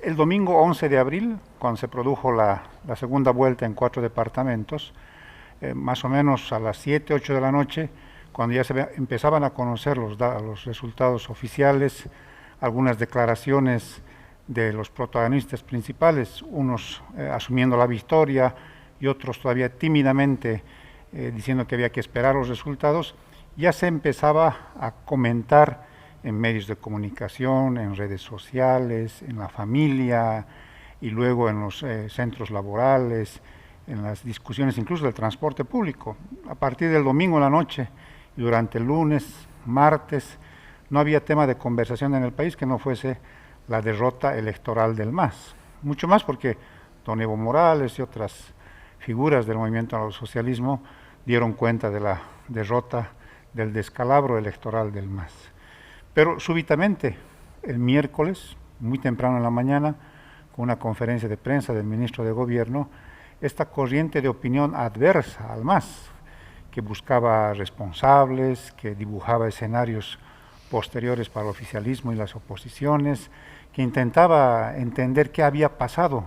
El domingo 11 de abril, cuando se produjo la segunda vuelta en 4 departamentos, más o menos a las 7, 8 de la noche, cuando ya empezaban a conocer los resultados oficiales, algunas declaraciones de los protagonistas principales, unos asumiendo la victoria y otros todavía tímidamente diciendo que había que esperar los resultados, ya se empezaba a comentar en medios de comunicación, en redes sociales, en la familia y luego en los centros laborales, en las discusiones incluso del transporte público. A partir del domingo en la noche y durante el lunes, martes, no había tema de conversación en el país que no fuese la derrota electoral del MAS. Mucho más porque don Evo Morales y otras figuras del movimiento al socialismo dieron cuenta de la derrota, del descalabro electoral del MAS. Pero súbitamente, el miércoles, muy temprano en la mañana, con una conferencia de prensa del ministro de Gobierno, esta corriente de opinión adversa al MAS, que buscaba responsables, que dibujaba escenarios posteriores para el oficialismo y las oposiciones, que intentaba entender qué había pasado,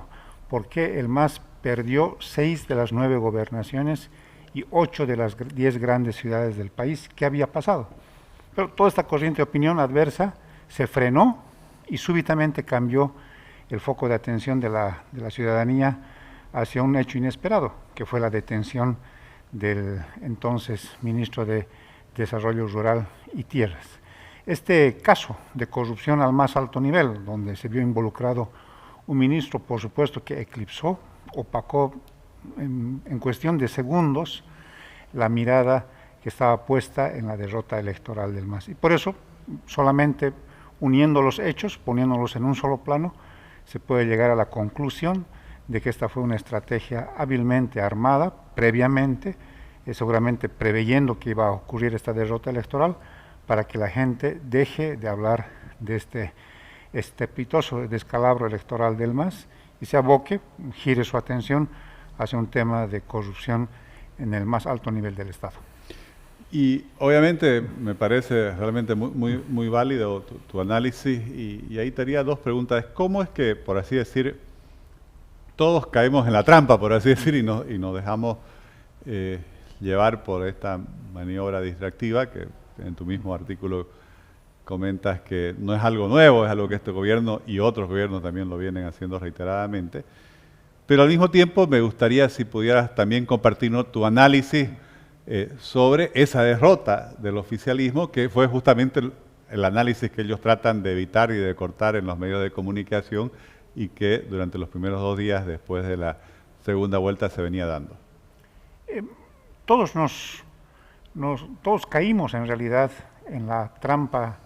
por qué el MAS perdió 6 de las 9 gobernaciones y 8 de las 10 grandes ciudades del país, qué había pasado. Pero toda esta corriente de opinión adversa se frenó y súbitamente cambió el foco de atención de la ciudadanía hacia un hecho inesperado, que fue la detención del entonces ministro de Desarrollo Rural y Tierras. Este caso de corrupción al más alto nivel, donde se vio involucrado un ministro, por supuesto, que eclipsó, opacó en cuestión de segundos la mirada que estaba puesta en la derrota electoral del MAS. Y por eso, solamente uniendo los hechos, poniéndolos en un solo plano, se puede llegar a la conclusión de que esta fue una estrategia hábilmente armada, previamente, seguramente preveyendo que iba a ocurrir esta derrota electoral, para que la gente deje de hablar de este estrepitoso descalabro electoral del MAS y se aboque, gire su atención hacia un tema de corrupción en el más alto nivel del Estado. Y obviamente me parece realmente muy válido tu análisis y ahí te haría dos preguntas. ¿Cómo es que, por así decir, todos caemos en la trampa, por así decir, y nos dejamos llevar por esta maniobra distractiva que en tu mismo artículo comentas que no es algo nuevo, es algo que este gobierno y otros gobiernos también lo vienen haciendo reiteradamente? Pero al mismo tiempo me gustaría si pudieras también compartirnos tu análisis sobre esa derrota del oficialismo, que fue justamente el análisis que ellos tratan de evitar y de cortar en los medios de comunicación y que durante los primeros 2 días después de la segunda vuelta se venía dando. Todos caímos en realidad en la trampa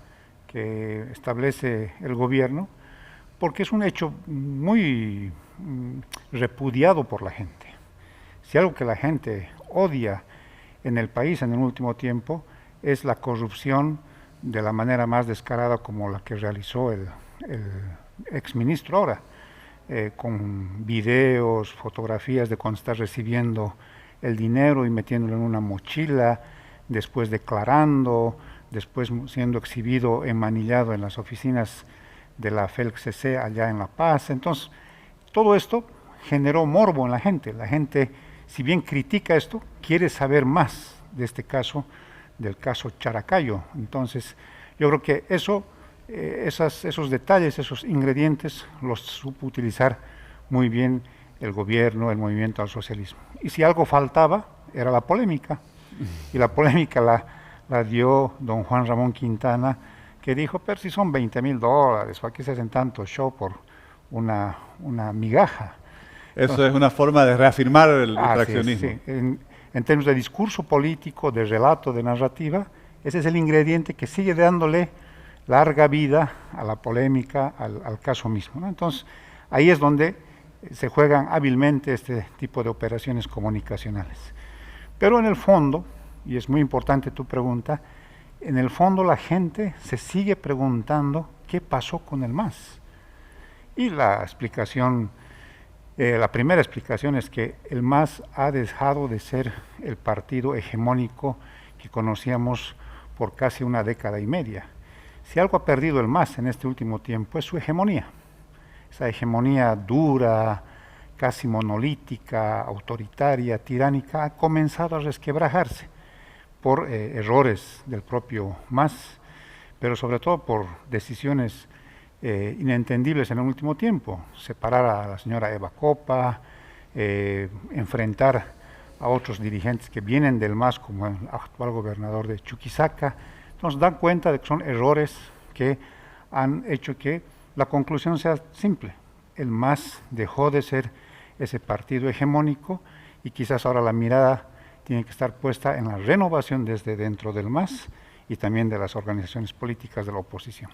que establece el gobierno, porque es un hecho muy repudiado por la gente. Si algo que la gente odia en el país en el último tiempo es la corrupción de la manera más descarada como la que realizó el exministro ahora, con videos, fotografías de cuando está recibiendo el dinero y metiéndolo en una mochila, después declarando, después siendo exhibido enmanillado en las oficinas de la FELC-CC allá en La Paz. Entonces, todo esto generó morbo en la gente. La gente, si bien critica esto, quiere saber más de este caso, del caso Characayo. Entonces, yo creo que esos detalles, esos ingredientes, los supo utilizar muy bien el gobierno, el movimiento al socialismo. Y si algo faltaba, era la polémica. Y la polémica la dio don Juan Ramón Quintana, que dijo, pero si son $20,000, ¿para qué se hacen tanto show por una migaja? Eso entonces, es una forma de reafirmar el retraccionismo. Sí. En términos de discurso político, de relato, de narrativa, ese es el ingrediente que sigue dándole larga vida a la polémica, al caso mismo, ¿no? Entonces, ahí es donde se juegan hábilmente este tipo de operaciones comunicacionales. Pero en el fondo, y es muy importante tu pregunta, en el fondo la gente se sigue preguntando qué pasó con el MAS. Y la explicación, la primera explicación es que el MAS ha dejado de ser el partido hegemónico que conocíamos por casi una década y media. Si algo ha perdido el MAS en este último tiempo es su hegemonía. esa hegemonía dura, casi monolítica, autoritaria, tiránica, ha comenzado a resquebrajarse por errores del propio MAS, pero sobre todo por decisiones inentendibles en el último tiempo. Separar a la señora Eva Copa, enfrentar a otros dirigentes que vienen del MAS, como el actual gobernador de Chuquisaca. Entonces dan cuenta de que son errores que han hecho que la conclusión sea simple. El MAS dejó de ser ese partido hegemónico y quizás ahora la mirada tiene que estar puesta en la renovación desde dentro del MAS y también de las organizaciones políticas de la oposición.